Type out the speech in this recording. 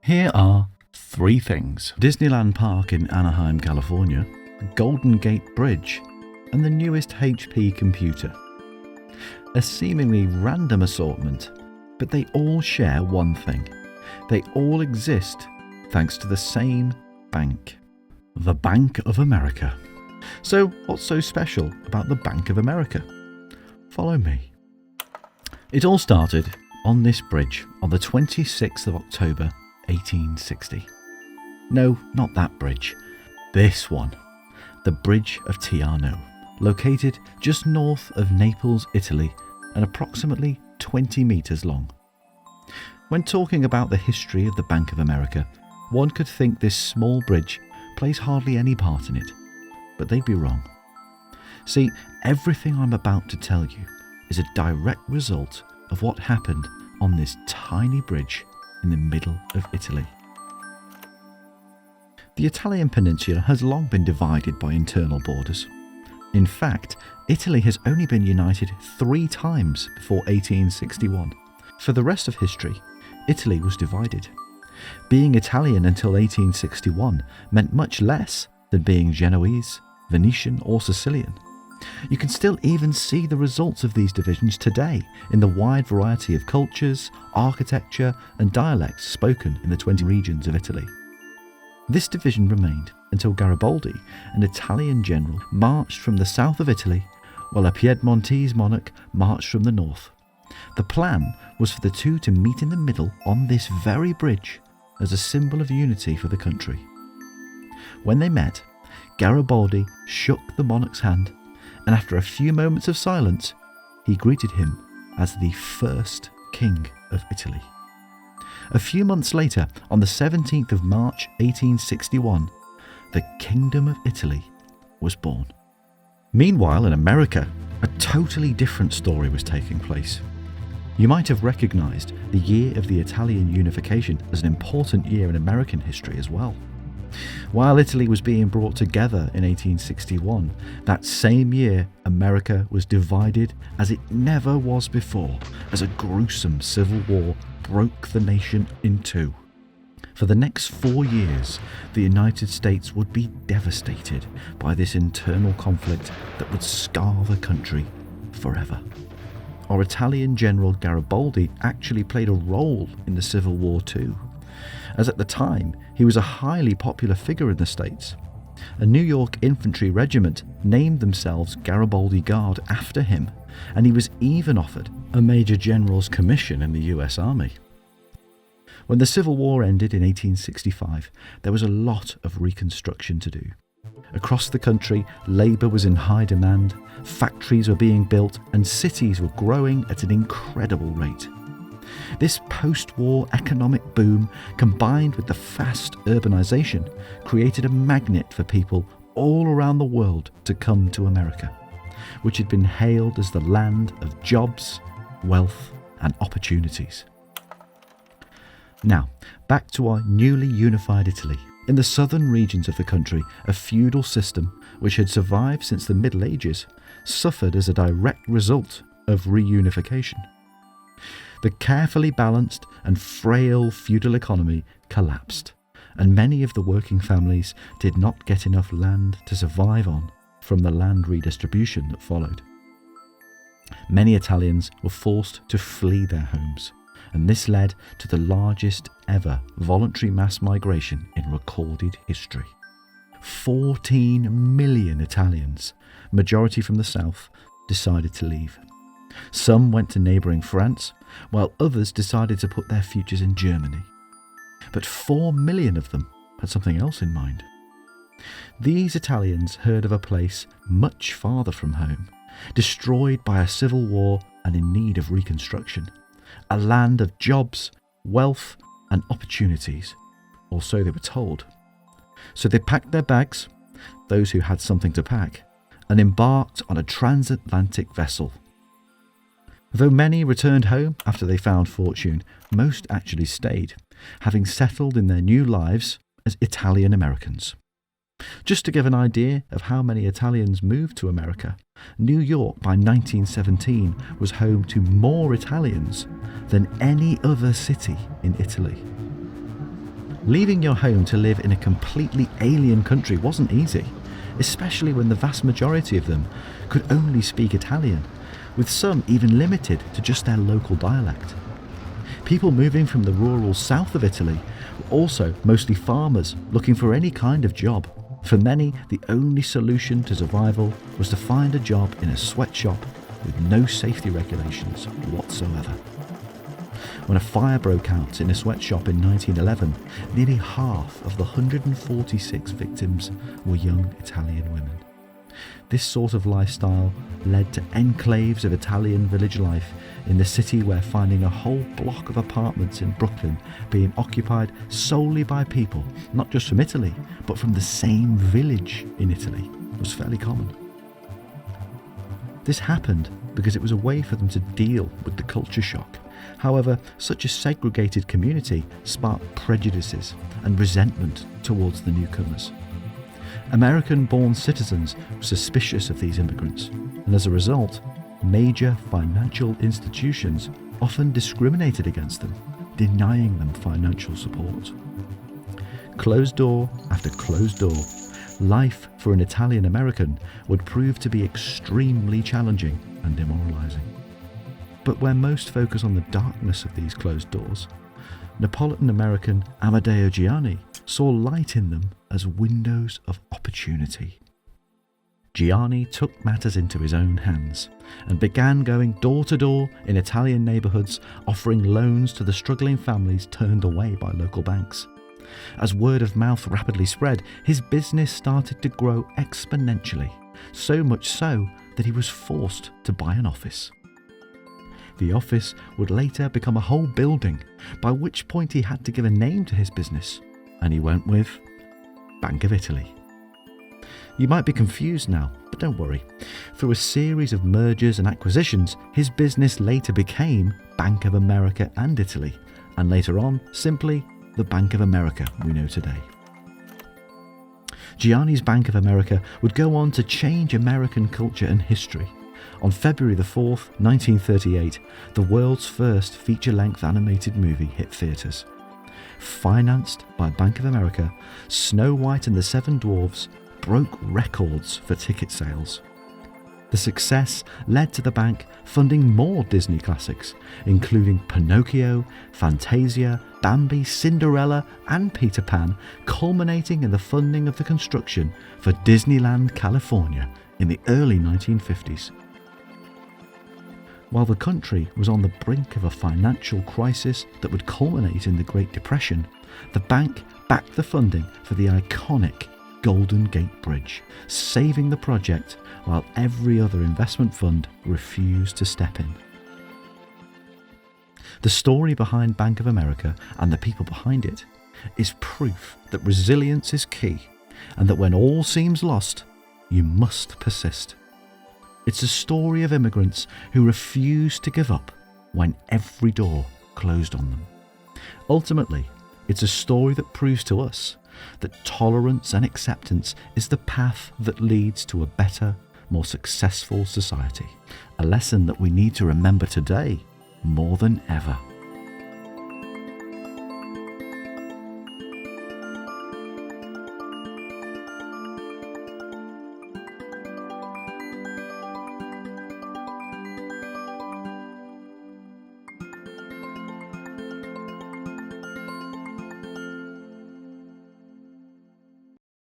Here are 3 things: Disneyland Park in Anaheim, California, the Golden Gate Bridge, and the newest HP computer. A seemingly random assortment, but they all share one thing. They all exist thanks to the same bank, the Bank of America. So what's so special about the Bank of America? Follow me. It all started on this bridge on the 26th of October 1860. No, not that bridge. This one. The Bridge of Tiano, located just north of Naples, Italy, and approximately 20 metres long. When talking about the history of the Bank of America, one could think this small bridge plays hardly any part in it, but they'd be wrong. See, everything I'm about to tell you is a direct result of what happened on this tiny bridge in the middle of Italy. The Italian peninsula has long been divided by internal borders. In fact, Italy has only been united 3 times before 1861. For the rest of history, Italy was divided. Being Italian until 1861 meant much less than being Genoese, Venetian or Sicilian. You can still even see the results of these divisions today in the wide variety of cultures, architecture and dialects spoken in the 20 regions of Italy. This division remained until Garibaldi, an Italian general, marched from the south of Italy, while a Piedmontese monarch marched from the north. The plan was for the two to meet in the middle on this very bridge as a symbol of unity for the country. When they met, Garibaldi shook the monarch's hand, and after a few moments of silence, he greeted him as the first king of Italy. A few months later, on the 17th of March 1861, the Kingdom of Italy was born. Meanwhile, in America, a totally different story was taking place. You might have recognised the year of the Italian unification as an important year in American history as well. While Italy was being brought together in 1861, that same year America was divided as it never was before, as a gruesome civil war broke the nation in 2. For the next 4 years, the United States would be devastated by this internal conflict that would scar the country forever. Our Italian General Garibaldi actually played a role in the Civil War too, as at the time he was a highly popular figure in the States. A New York infantry regiment named themselves Garibaldi Guard after him, and he was even offered a Major General's commission in the US Army. When the Civil War ended in 1865, there was a lot of reconstruction to do. Across the country, labour was in high demand, factories were being built, and cities were growing at an incredible rate. This post-war economic boom, combined with the fast urbanisation, created a magnet for people all around the world to come to America, which had been hailed as the land of jobs, wealth and opportunities. Now, back to our newly unified Italy. In the southern regions of the country, a feudal system, which had survived since the Middle Ages, suffered as a direct result of reunification. The carefully balanced and frail feudal economy collapsed, and many of the working families did not get enough land to survive on from the land redistribution that followed. Many Italians were forced to flee their homes, and this led to the largest ever voluntary mass migration in recorded history. 14 million Italians, majority from the south, decided to leave. Some went to neighbouring France, while others decided to put their futures in Germany. But 4 million of them had something else in mind. These Italians heard of a place much farther from home, destroyed by a civil war and in need of reconstruction. A land of jobs, wealth and opportunities, or so they were told. So they packed their bags, those who had something to pack, and embarked on a transatlantic vessel. Though many returned home after they found fortune, most actually stayed, having settled in their new lives as Italian Americans. Just to give an idea of how many Italians moved to America, New York by 1917 was home to more Italians than any other city in Italy. Leaving your home to live in a completely alien country wasn't easy, especially when the vast majority of them could only speak Italian, with some even limited to just their local dialect. People moving from the rural south of Italy were also mostly farmers looking for any kind of job. For many, the only solution to survival was to find a job in a sweatshop with no safety regulations whatsoever. When a fire broke out in a sweatshop in 1911, nearly half of the 146 victims were young Italian women. This sort of lifestyle led to enclaves of Italian village life in the city, where finding a whole block of apartments in Brooklyn being occupied solely by people not just from Italy, but from the same village in Italy was fairly common. This happened because it was a way for them to deal with the culture shock. However, such a segregated community sparked prejudices and resentment towards the newcomers. American-born citizens were suspicious of these immigrants, and as a result, major financial institutions often discriminated against them, denying them financial support. Closed door after closed door, life for an Italian American would prove to be extremely challenging and demoralizing. But where most focus on the darkness of these closed doors, Neapolitan American Amedeo Gianni saw light in them as windows of opportunity. Gianni took matters into his own hands and began going door to door in Italian neighbourhoods, offering loans to the struggling families turned away by local banks. As word of mouth rapidly spread, his business started to grow exponentially, so much so that he was forced to buy an office. The office would later become a whole building, by which point he had to give a name to his business, and he went with Bank of Italy. You might be confused now, but don't worry. Through a series of mergers and acquisitions, his business later became Bank of America and Italy, and later on, simply the Bank of America we know today. Gianni's Bank of America would go on to change American culture and history. On February the 4th, 1938, the world's first feature-length animated movie hit theatres. Financed by Bank of America, Snow White and the Seven Dwarfs broke records for ticket sales. The success led to the bank funding more Disney classics, including Pinocchio, Fantasia, Bambi, Cinderella and Peter Pan, culminating in the funding of the construction for Disneyland California in the early 1950s. While the country was on the brink of a financial crisis that would culminate in the Great Depression, the bank backed the funding for the iconic Golden Gate Bridge, saving the project while every other investment fund refused to step in. The story behind Bank of America and the people behind it is proof that resilience is key, and that when all seems lost, you must persist. It's a story of immigrants who refused to give up when every door closed on them. Ultimately, it's a story that proves to us that tolerance and acceptance is the path that leads to a better, more successful society. A lesson that we need to remember today more than ever.